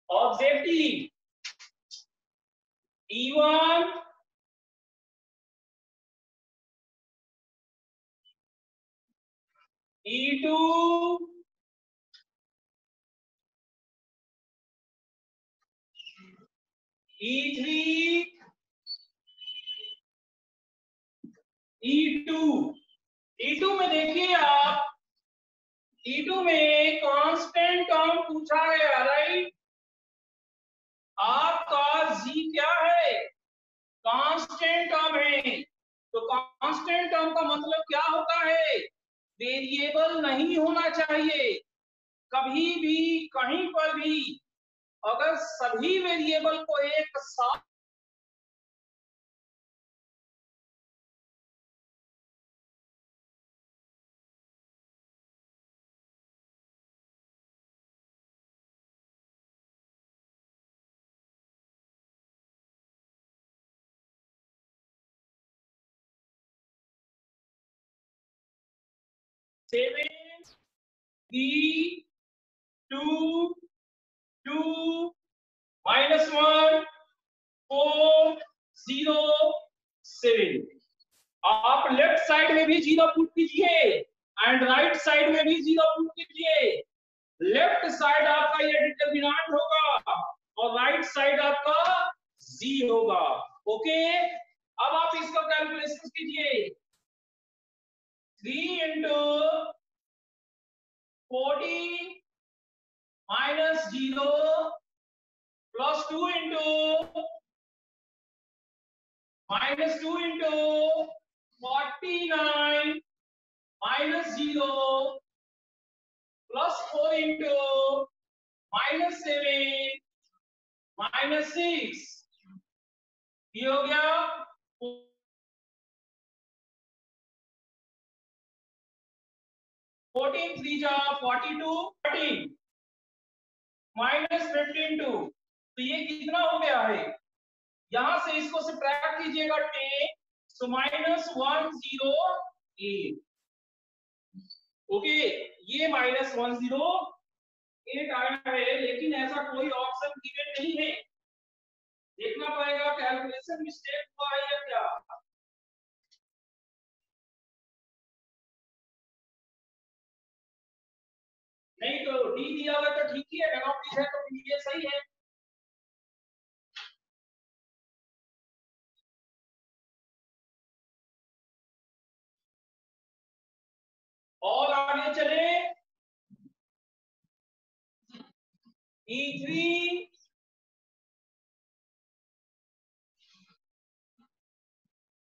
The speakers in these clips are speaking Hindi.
Objective E1 E2 E3 E2 E2 में देखिए आप, E2 में कांस्टेंट टर्म पूछा गया, राइट। आपका G क्या है, कांस्टेंट टर्म है। तो कांस्टेंट टर्म का मतलब क्या होता है, वेरिएबल नहीं होना चाहिए कभी भी कहीं पर भी। अगर सभी वेरिएबल को एक साथ सेवन 3 2 2 -1 4 0 7। आप लेफ्ट साइड में भी 0 पुट कीजिए एंड राइट साइड में भी 0 पुट कीजिए। लेफ्ट साइड आपका ये डिटरमिनेंट होगा और राइट साइड आपका जी होगा। ओके, अब आप इसका कैलकुलेशन कीजिए। 3 into 14 -0 plus 2 into -2 into 49 -0 plus 4 into -7 -6। ये हो गया 14 3 जा 42 14 -15 2। तो ये कितना हो गया है, यहां से इसको सब्ट्रैक्ट कीजिएगा 10, सो -108। ओके, ये -108 आया है, लेकिन ऐसा कोई ऑप्शन गिवन नहीं है। देखना पड़ेगा कैलकुलेशन मिस्टेक हुआ है या क्या। नहीं तो डी दिया हुआ तो ठीक ही है, है तो ये सही है। और आगे चले, E3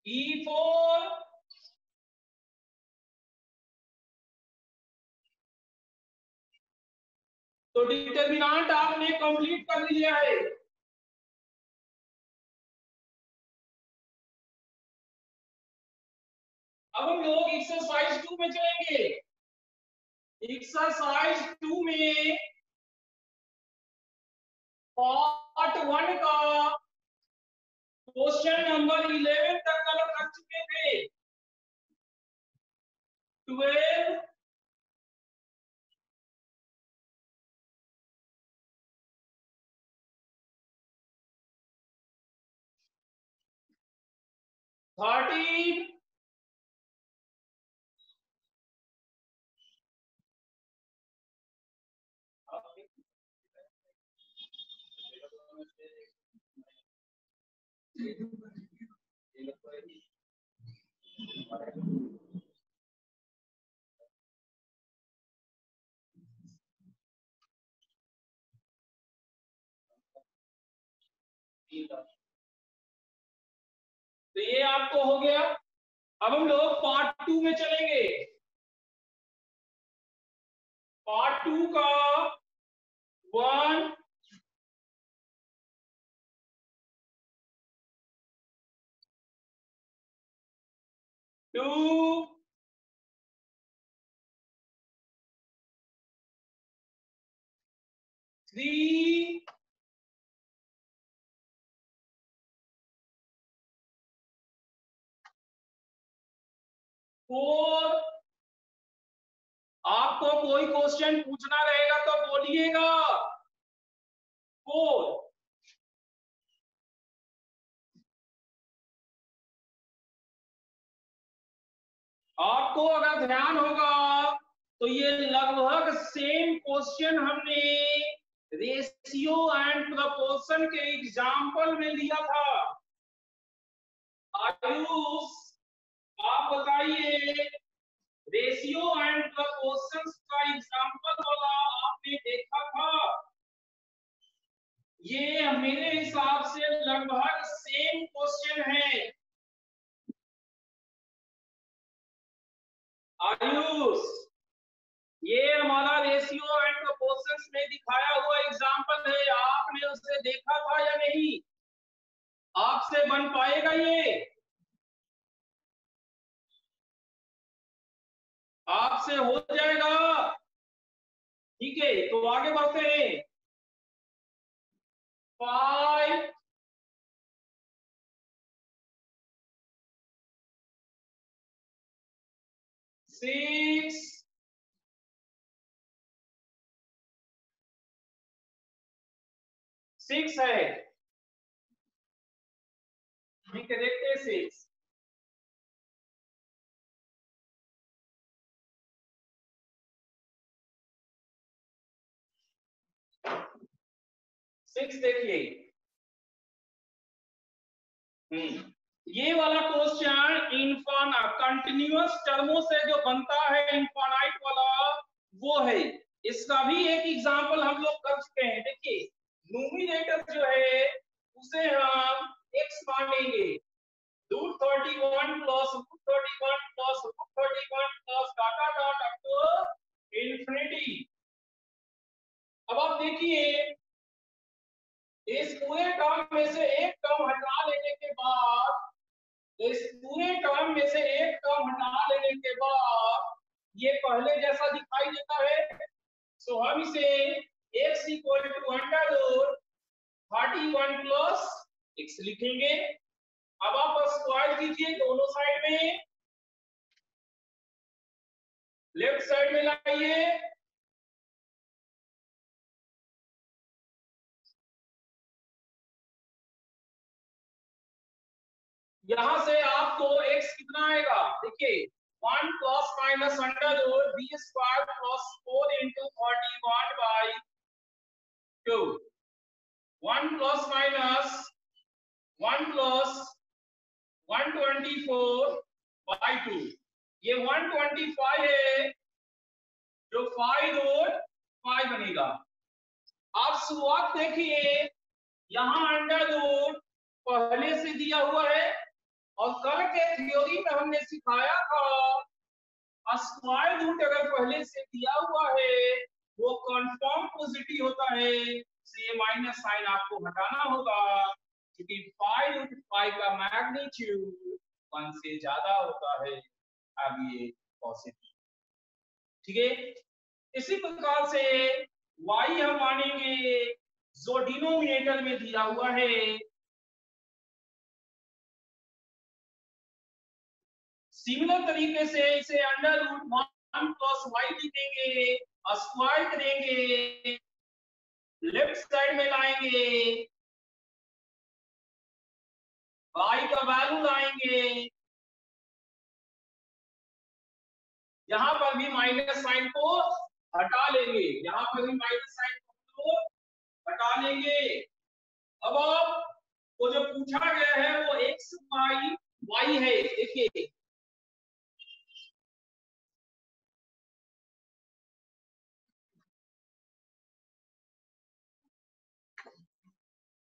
E4 तो डिटरमिनेंट आपने कंप्लीट कर लिया है। अब हम लोग एक्सरसाइज 2 में चलेंगे। एक्सरसाइज 2 में पार्ट 1 का क्वेश्चन नंबर 11 तक कवर कर चुके थे। 12 13 तो ये आपको हो गया। अब हम लोग पार्ट 2 में चलेंगे। पार्ट 2 का 1 2 3 4। आपको कोई क्वेश्चन पूछना रहेगा तो बोलिएगा। 4। आपको अगर ध्यान होगा तो ये लगभग सेम क्वेश्चन हमने रेशियो एंड प्रपोर्शन के एग्जाम्पल में लिया था। आयुष, आप बताइए, रेशियो एंड प्रपोर्शन का एग्जाम्पल वाला आपने देखा था? ये मेरे हिसाब से लगभग सेम क्वेश्चन है। आयुष, ये हमारा रेशियो एंड प्रपोर्शंस में दिखाया हुआ एग्जाम्पल है, आपने उसे देखा था या नहीं? आपसे बन पाएगा ये? आपसे हो जाएगा? ठीक है, तो आगे बढ़ते हैं। 5 6 6 है। ठीक है, देखते हैं 6। 6 देखिए। ये वाला क्वेश्चन कंटिन्यूअस टर्मों से जो बनता है, इनफाइनाइट वाला, वो है। इसका भी एक एग्जांपल हम लोग कर चुके हैं। देखिए, न्यूमरेटर जो है उसे हम x मानेंगे, √31 plus √31 plus √31 plus data dot up to infinity. अब आप देखिए, इस पूरे टर्म में से एक टर्म हटा लेने के बाद, इस पूरे टर्म में से एक टर्म हटा लेने के बाद ये पहले जैसा दिखाई देता है। सो हम इसे x equal to √31 plus x लिखेंगे। अब आप स्क्वायर कीजिए दोनों साइड में, लेफ्ट साइड में लाइए, यहां से आपको x कितना आएगा? देखिए, 1 plus minus √b² plus 4 into 31/2, 1 plus minus 1 plus 124/2, ये 125 है, जो 5 बनेगा। आप शुरुआत देखिए, यहां √, पहले से दिया हुआ है, और कल के थ्योरी में हमने सिखाया था स्क्वायर रूट अगर पहले से दिया हुआ है वो कंफर्म पॉजिटिव होता है, ये माइनस साइन आपको हटाना होगा, क्योंकि 5√5 का मैग्नीट्यूड 1 से ज्यादा होता है। अब ये पॉजिटिव, ठीक है। इसी प्रकार से y हम मानेंगे जो डिनोमिनेटर में दिया हुआ है। सिमिलर तरीके से इसे √1 प्लस y लिखेंगे, स्क्वायर करेंगे, लेफ्ट साइड में लाएंगे, y का वैल्यू लाएंगे, यहां पर भी माइनस साइन को हटा लेंगे, यहां पर भी माइनस साइन को हटा लेंगे। अब वो जो पूछा गया है वो x y है। देखिए,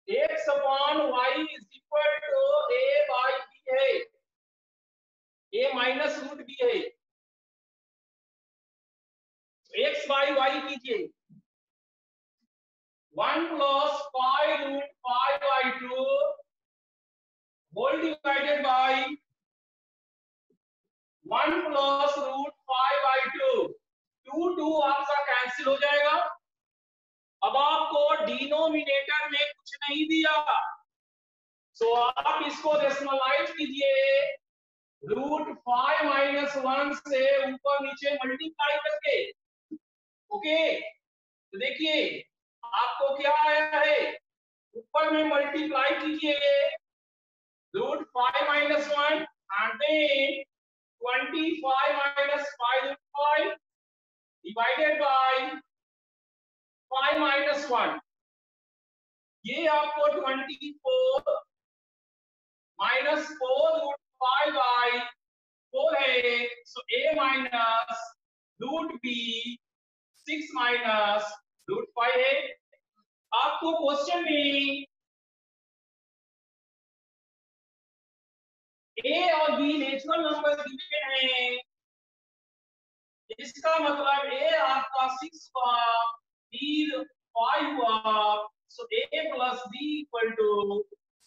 x/y is equal to a/b है, a माइनस √b है। x/y कीजिए, 1 plus 5√5/2 whole divided by 1 plus √5/2, 2 आपका कैंसिल हो जाएगा। अब आपको डिनोमिनेटर में कुछ नहीं दिया, सो आप इसको रेशनलाइज कीजिए, √5 माइनस 1 से ऊपर नीचे मल्टीप्लाई करके। ओके, तो देखिए आपको क्या आया है, ऊपर में मल्टीप्लाई कीजिए root 5 minus 1 and then 25 minus 5 root 5 divided by 5 minus 1। ये आपको 24 माइनस 4 रूट 5 बाई 4 है। So a minus root B 6 minus root 5 है। आपको क्वेश्चन में a और b नेचुरल नंबर गिवन है, इसका मतलब a आपका 6 हुआ, b 5 हुआ। So a plus b equal to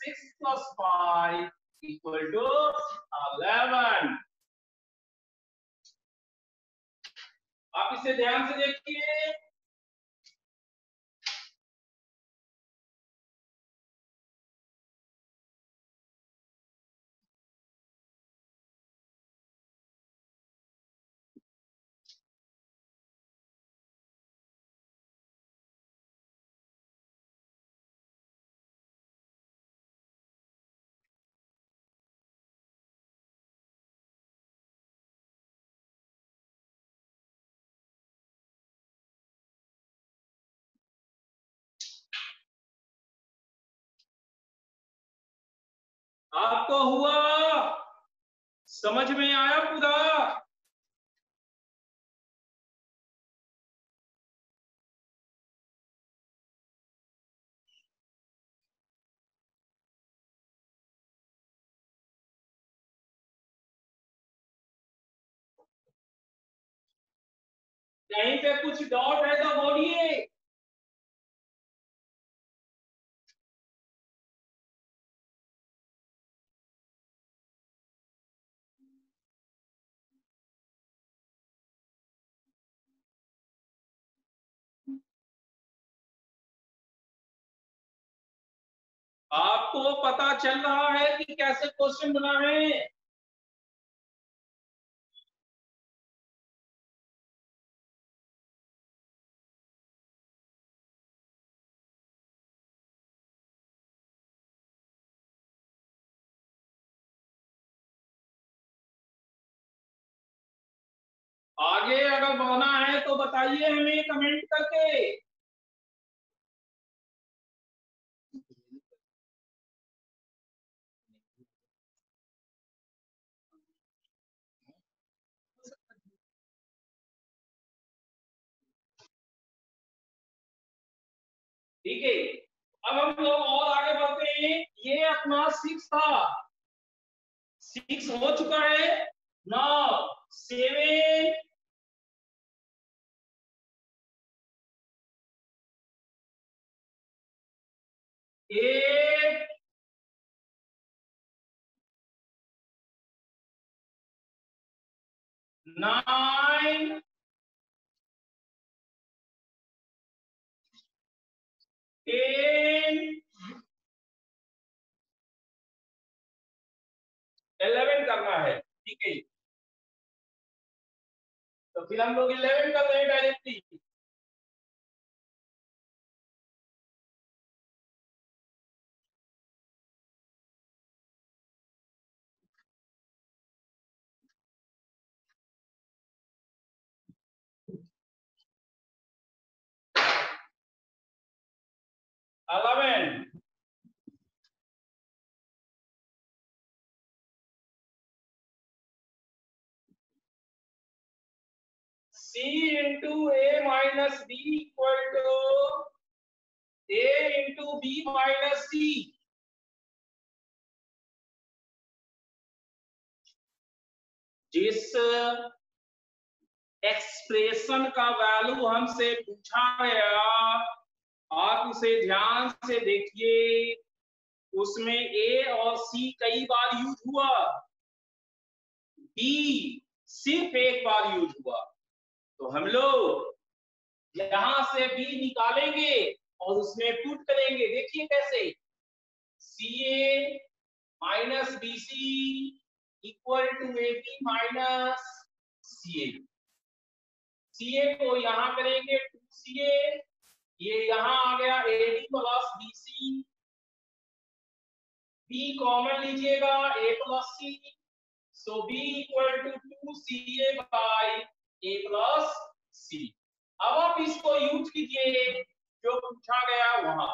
6 plus 5 equal to 11। आप इसे ध्यान से देखिए। आपको हुआ, समझ में आया पूरा? कहीं पे कुछ डाउट है तो बोलिए। आपको पता चल रहा है कि कैसे क्वेश्चन बना है? आगे अगर बढ़ना है तो बताइए हमें कमेंट करके। ठीक है, अब हम लोग और आगे बढ़ते हैं। ये अपना 6 था, 6 हो चुका है। 9 7 8 9 10 11 करना है। ठीक है, तो फिर हम लोग 11 कर रहे हैं directly. Eleven. C into A minus B equal to A into B minus C. जिस एक्सप्रेशन का वैल्यू हमसे पूछा गया, आप उसे ध्यान से देखिए। उसमें A और C कई बार यूज हुआ, B सिर्फ एक बार यूज हुआ। तो हम लोग यहां से B निकालेंगे और उसमें पुट करेंगे। देखिए कैसे, CA minus BC equal to AB minus CA। CA को यहां करेंगे 2CA ये यहाँ आ गया AD plus BC, B common लीजिएगा A plus C, so B equal to 2CA by A plus C। अब आप इसको यूज कीजिए जो पूछा गया वहां,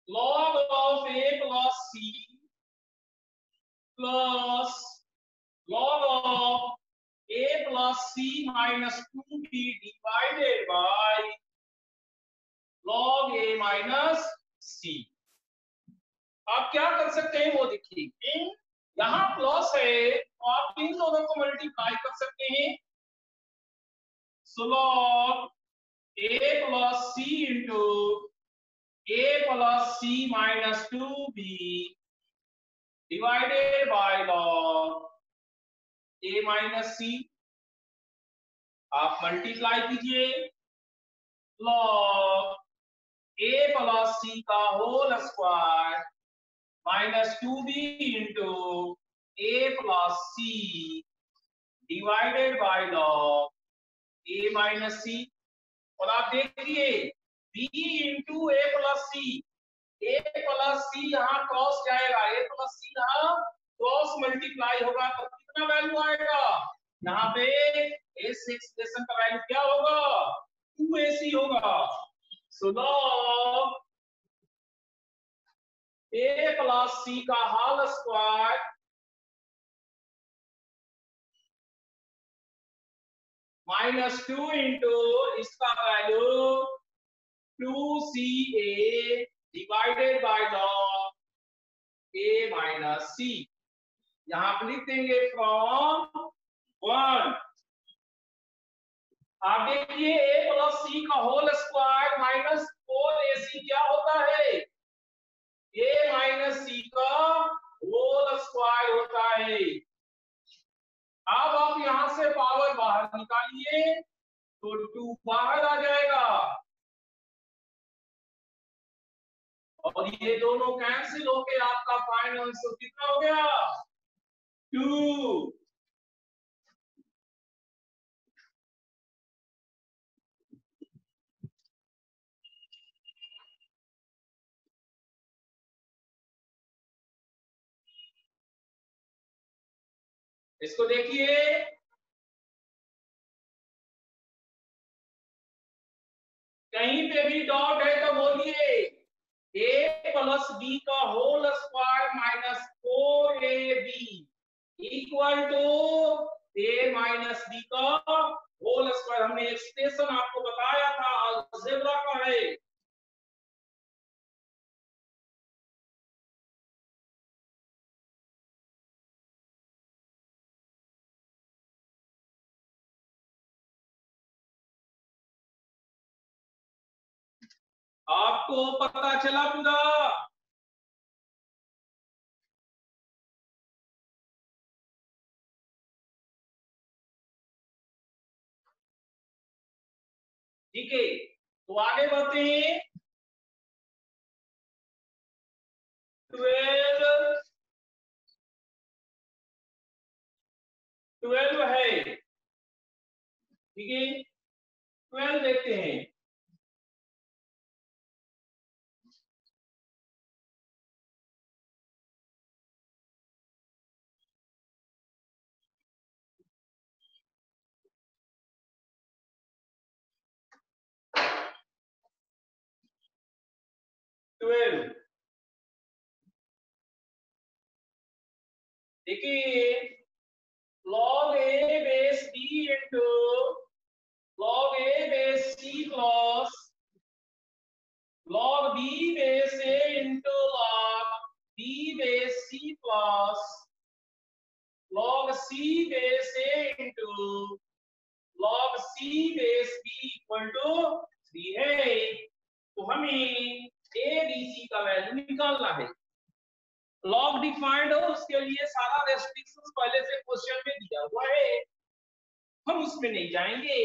log of A plus C plus log of A plus C minus 2B divided by log A minus C। आप क्या कर सकते हैं वो देखिए, यहाँ प्लस है तो आप इन दोनों को मल्टीप्लाई कर सकते हैं, सो log A plus C into A plus C minus 2B divided by log A minus C। आप मल्टीप्लाई कीजिए, log A plus C का whole square minus 2B into A plus C divided by log A minus C। और आप देखिए B into A plus C, A plus C यहाँ क्रॉस जाएगा, A प्लस C यहाँ क्रॉस मल्टीप्लाई होगा तो कितना वैल्यू आएगा, यहाँ पे इस एक्सप्रेशन का वैल्यू क्या होगा, 2AC होगा। सो log A प्लस C का होल स्क्वायर माइनस 2 इंटू इसका value 2CA divided by log A minus C। यहां पर लिख देंगे फ्रॉम 1। आप देखिए A प्लस C का होल स्क्वायर माइनस 4AC क्या होता है, A माइनस C का होल स्क्वायर होता है। अब आप यहां से पावर बाहर निकालिए तो 2 बाहर आ जाएगा और ये दोनों कैंसिल होके आपका फाइनल आंसर कितना हो गया, 2। इसको देखिए, कहीं पे भी डॉट है तो बोलिए, A प्लस B का whole square minus 4AB equal to A minus B का होल स्क्वायर। हमने एक्सप्रेशन आपको बताया था अलजेब्रा का है। आपको पता चला पूरा, ठीक है। तो आगे बढ़ते हैं, 12 है, ठीक है। 12 देखते हैं, देखिए log A base B into log A base C plus log B base A into log B base C plus log C base A into log C base B equal to 3 है। तो हमें ABC का वैल्यू निकालना है। लॉग डिफाइंड हो उसके लिए सारा रेस्ट्रिक्शंस पहले से क्वेश्चन में दिया हुआ है, हम उसमें नहीं जाएंगे।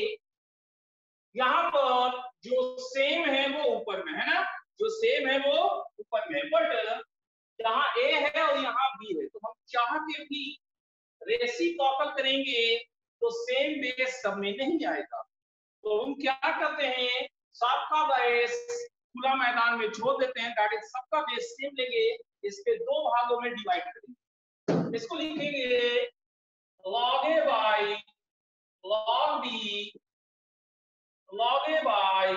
यहाँ पर जो सेम है वो ऊपर में है ना, जो सेम है वो ऊपर में, बट यहाँ A है और यहाँ B है, तो हम चाह के भी रेसिप्रोकल करेंगे तो सेम बेस सब में नहीं आएगा। तो हम क्या करते हैं, सबका बेस खुला मैदान में छोड़ देते हैं, दैट इज सबका बेस सेम लेंगे, इसके दो भागों में डिवाइड करेंगे। इसको लिखेंगे log a by log b log a by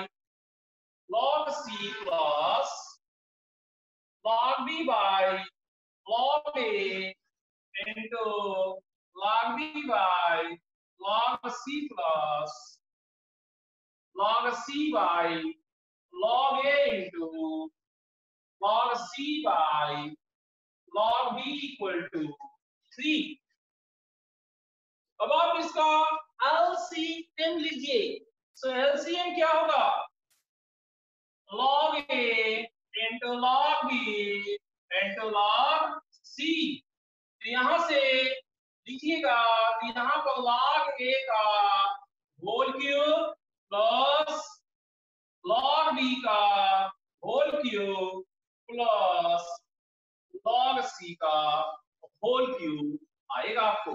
log c plus log b by log a into log b by log c plus log c by log a into log c by log b equal to 3। अब आप इसका LCM लीजिए। सो LCM क्या होगा, log a into log b into log c। तो यहां से लिखिएगा, तो यहां पर log a का whole cube plus log b का whole cube plus log c का होल क्यूब आएगा आपको।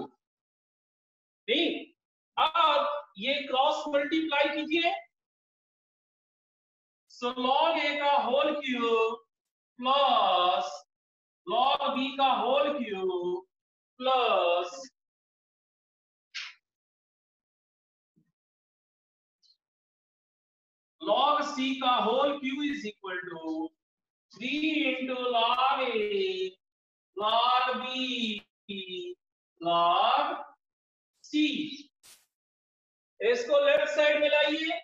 नहीं, अब ये क्रॉस मल्टीप्लाई कीजिए। सो log a का whole cube plus log b का whole cube plus log c का whole cube is equal to 3 into log a log b log c। इसको लेफ्ट साइड में लाइए,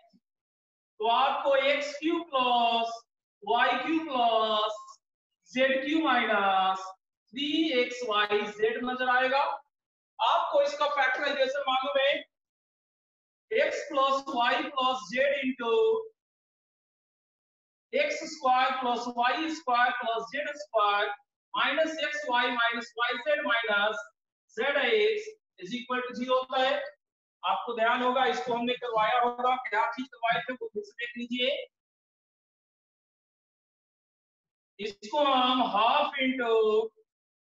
तो आपको x cube plus y cube plus z Q minus 3xyz नजर आएगा। आपको इसका फैक्टराइजेशन मालूम है, x plus y plus z into x square plus y square plus z square minus x y minus y z minus z x is equal to 0 होता है। आपको ध्यान होगा, इसको हमने करवाया होगा, क्या चीज करवाए थे वो देख लीजिए। इसको हम half into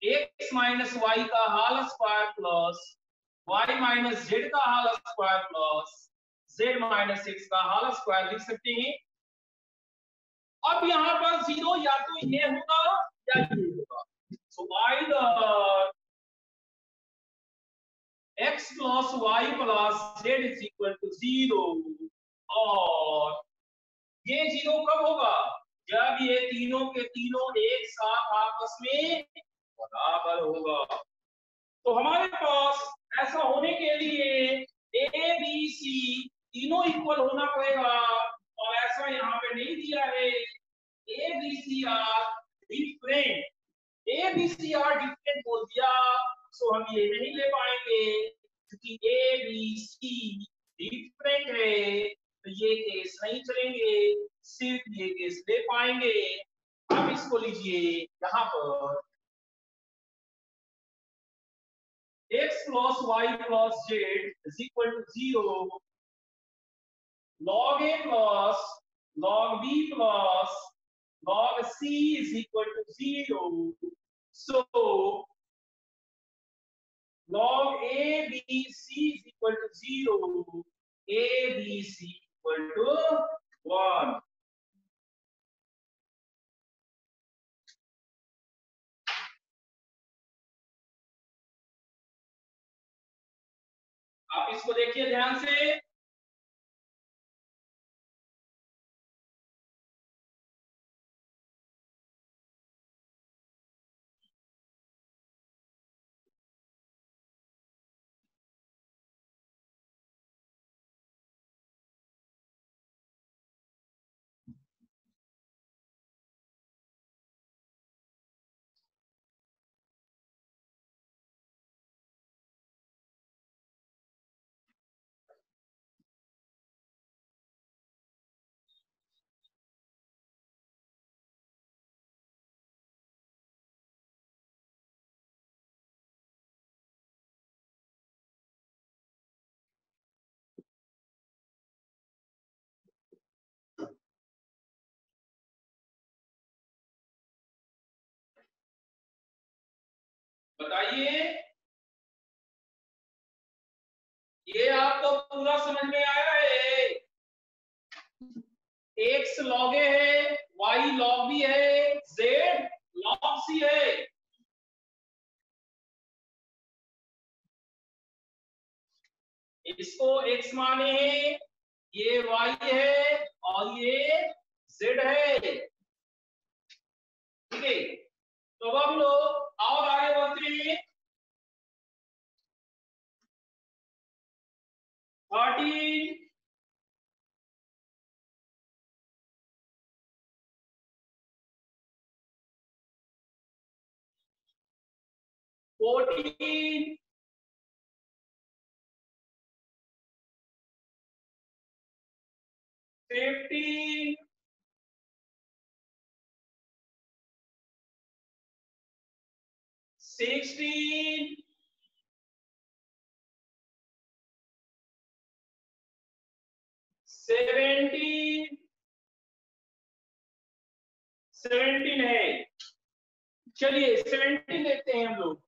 x minus y का whole square plus y minus z का whole square plus z minus x का हाल स्क्वायर लिख सकते हैं। अब यहाँ पर 0 या तो ये होगा या ये होगा। So either x plus y plus z is equal to 0, और ये 0 कब होगा, जब ये तीनों के तीनों एक साथ आपस में बराबर होगा। तो हमारे पास ऐसा होने के लिए ए बी सी तीनों इक्वल होना पड़ेगा, और ऐसा यहाँ पे नहीं दिया है। A B C are different, A B C are different बोल दिया, सो हम ये नहीं ले पाएंगे, क्योंकि ए बी सी डिफरेंट है, तो ये केस नहीं चलेंगे, सिर्फ ये केस ले पाएंगे। अब इसको लीजिए, यहाँ पर x plus y plus z is equal to 0, log a plus log b plus log c is equal to 0, so log a b c is equal to 0, a b c equal to 1। आप इसको देखिए ध्यान से, बताइए ये आपको पूरा समझ में आया है? x log a है, y log b है, z log c है। इसको x माने हैं, ये y है और ये z है। ठीक है, तो अब हम लोग और आगे बढ़ते हैं। 13 14 15 16 17 17 है। चलिए 17 देखते हैं हम लोग।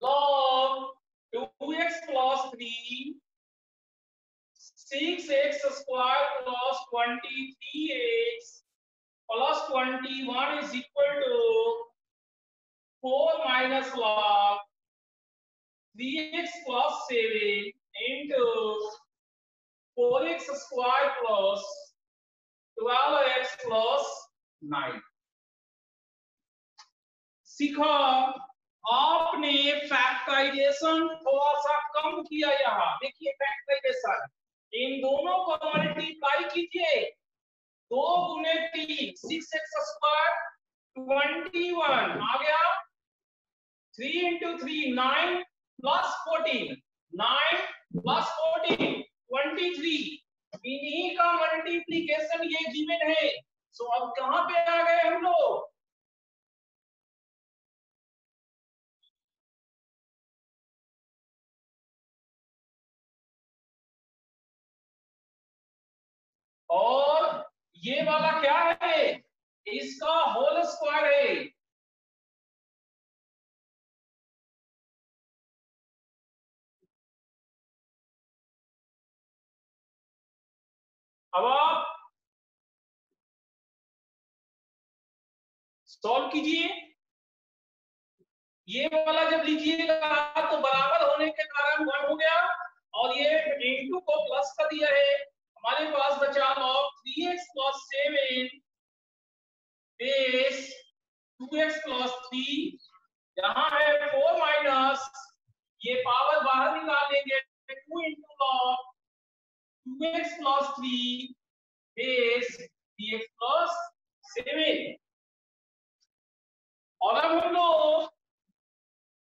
log 2x plus 3 6x square plus 23x plus 21 is equal to 4 minus log 3x plus 7 into 4x square plus 12x plus 9। सीखा आपने फैक्टराइजेशन थोड़ा सा कम किया। यहाँ देखिए फैक्टराइजेशन, इन दोनों को मल्टीप्लाई कीजिए, 2 गुने 3 6x स्क्वायर 21 आ गया, 3 into 3 9 plus 14 9 plus 14 23। इन्हीं का मल्टीप्लीकेशन ये गिवन है। सो अब कहां पे आ गए हम लोग? और ये वाला क्या है? इसका होल स्क्वायर है। अब आप सॉल्व कीजिए। ये वाला जब लीजिएगा तो बराबर होने के कारण 1 हो गया, और ये इनटू को प्लस कर दिया है। हमारे पास बचा log 3x plus 7 base 2x plus 3। यहाँ है 4 माइनस, ये पावर बाहर निकाल लेंगे, 2 into log 2x plus 3 base 3x plus 7। और अब हम लोग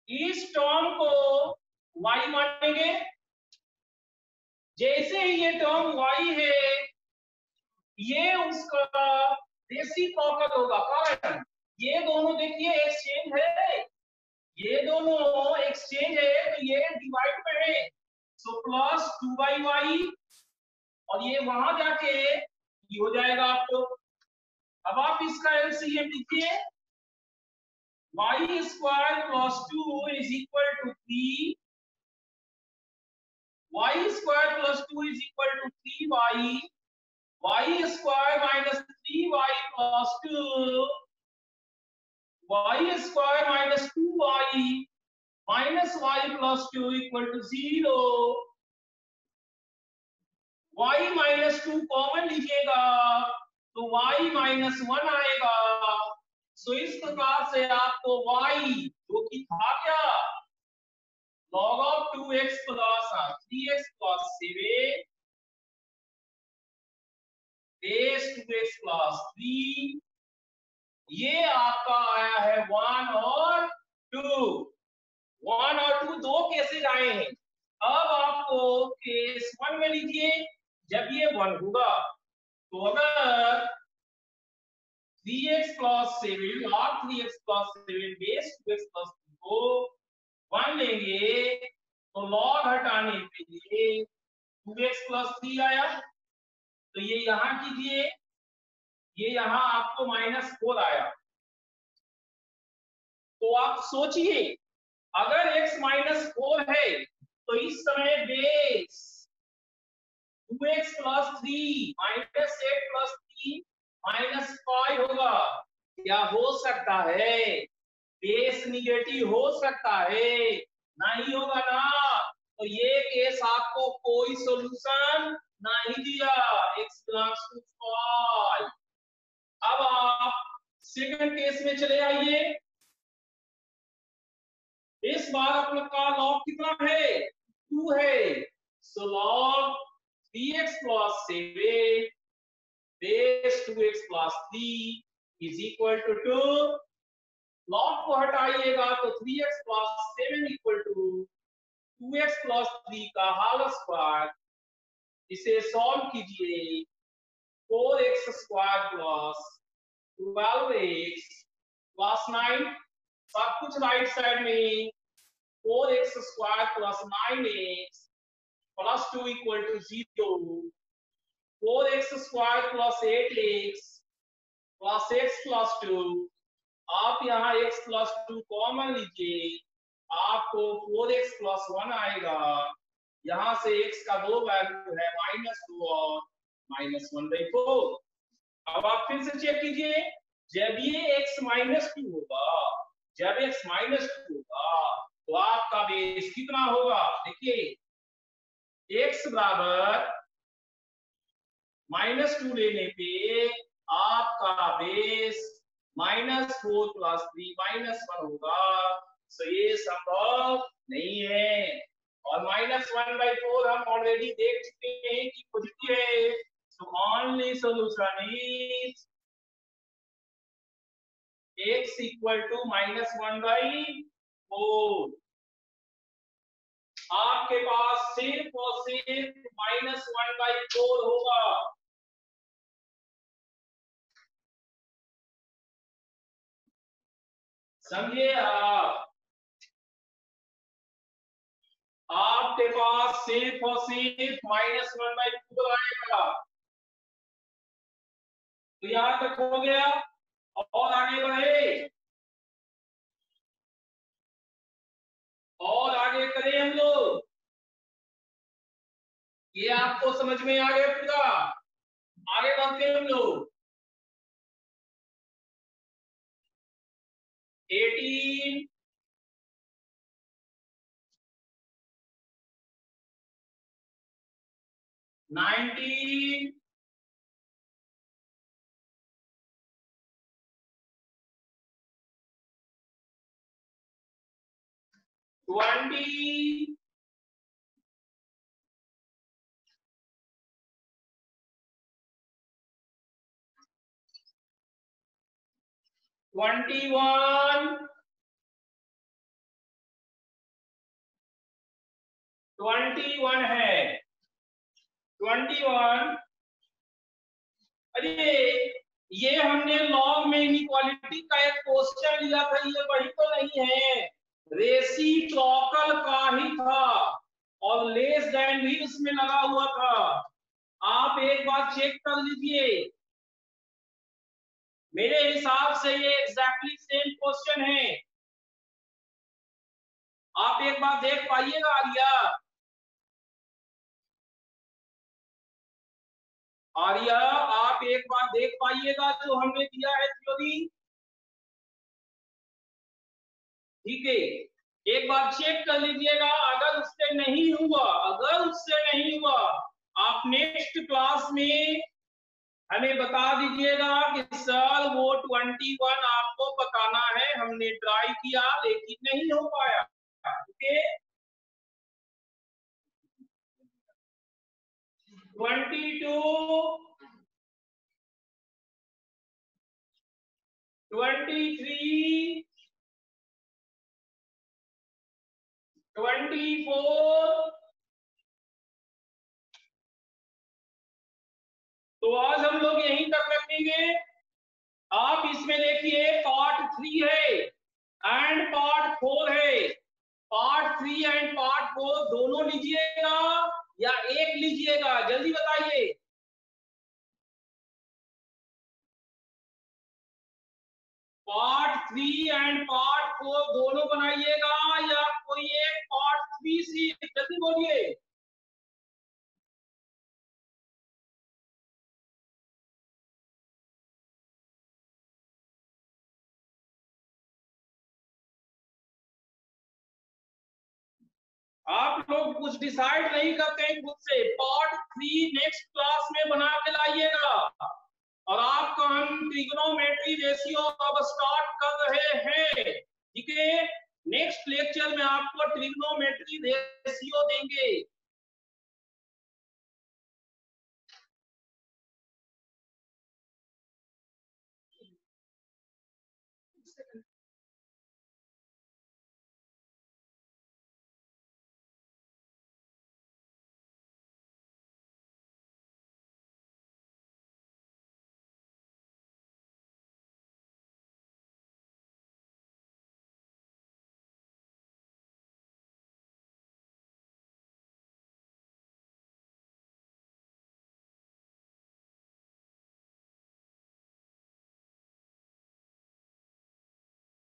इस टर्म को y मानेंगे। जैसे ही ये टर्म y है, ये उसका रेसिप्रोकल होगा। कारण ये दोनों देखिए एक्सचेंज है, ये दोनों एक्सचेंज है, तो ये डिवाइड में है। सो प्लस 2y, और ये वहां जाके ये हो जाएगा आपको। अब आप इसका एलसीएम लिखिए, y square plus 2 is equal to 3, y square plus 2 is equal to 3y, y square minus 3y plus 2, y square minus 2y minus y plus 2 equal to 0। y minus 2 common लीजिएगा तो y माइनस 1 आएगा। सो इस प्रकार से आपको y जो कि था क्या, log of 2x plus 3x plus 7 base 2x plus 3, ये आपका आया है 1 और 2। 1 और 2 दो केसेस आए हैं। अब आपको केस 1 में लीजिए, जब ये 1 होगा तो अगर 3x plus 7 log 3x plus 7 base 2x plus 3 को 1 लेंगे तो log हटाने पे ये 2x plus 3 आया, तो ये यहां कीजिए, ये यहां आपको -4 आया। तो आप सोचिए अगर x -4 है तो इस समय बेस 2x plus 3 -8 plus 3 -5 होगा। क्या हो सकता है बेस निगेटिव हो सकता है? नहीं होगा ना। तो ये केस आपको कोई सॉल्यूशन नहीं दिया, x belongs to 5। अब आप सेकंड केस में चले आइए। इस बार आप लोग का लॉग कितना है? 2 है। So log 3x plus 7 base 2x plus 3 is equal to 2। Log को हटाइएगा तो 3x plus 7 equal to 2x plus 3 का होल स्क्वायर। इसे सॉल्व कीजिए, 4x square plus 12x plus 9, सब कुछ राइट साइड में, 4x square plus 9x plus 2 equal to 0, 4x square plus 8x plus x plus 2। आप यहाँ x प्लस 2 कॉमन लीजिए, आपको 4x प्लस 1 आएगा। यहां से x का दो वैल्यू है -2 और -1/4। अब आप फिर से चेक कीजिए, जब ये x -2 होगा, जब x -2 होगा तो आपका बेस कितना होगा? देखिए x बराबर -2 लेने पे आपका बेस -4 प्लस 3 -1 होगा। सो ये संभव नहीं है। और -1/4 हम ऑलरेडी देख चुके हैं कि पॉजिटिव है। So only solution is x equal to -1/4। आपके पास सिर्फ और सिर्फ -1/4 होगा। समझिए आपके पास सिर्फ और सिर्फ -1/4 आएगा। तो यहां तक हो गया और आगे बढ़े, और आगे करें हम लोग। ये आपको समझ में आ गया पूरा? आगे बढ़ते हैं हम लोग। 18 19 20 21 21 है 21। अरे ये हमने लॉग में इनइक्वालिटी का एक क्वेश्चन लिया था, ये वही तो नहीं है? रेसिप्रोकल का ही था और लेस देन भी उसमें लगा हुआ था। आप एक बार चेक कर लीजिए, मेरे हिसाब से ये एग्जैक्टली सेम क्वेश्चन है। आप एक बार देख पाइएगा आर्या। आर्या आप एक बार देख पाइएगा जो हमने दिया है थ्योरी। ठीक है, एक बार चेक कर लीजिएगा। अगर उससे नहीं हुआ, अगर उससे नहीं हुआ, आप नेक्स्ट क्लास में हमें बता दीजिएगा कि सर वो 21 आपको बताना है, हमने ट्राई किया लेकिन नहीं हो पाया। ठीक है, 22 23 24। तो आज हम लोग यहीं तक रखेंगे। आप इसमें देखिए पार्ट 3 है एंड पार्ट 4 है। पार्ट 3 एंड पार्ट 4 दोनों लीजिएगा या एक लीजिएगा, जल्दी बताइए। पार्ट 3 एंड पार्ट 4 दोनों बनाइएगा या कोई एक पार्ट 3 सी, जल्दी बोलिए। आप लोग कुछ डिसाइड नहीं करते हैं खुद से। पार्ट 3 नेक्स्ट क्लास में बना के लाइएगा। और आपका हम ट्रिग्नोमेट्री रेशियो अब स्टार्ट कर रहे हैं, ठीक है। नेक्स्ट लेक्चर में आपको ट्रिग्नोमेट्री रेशियो देंगे।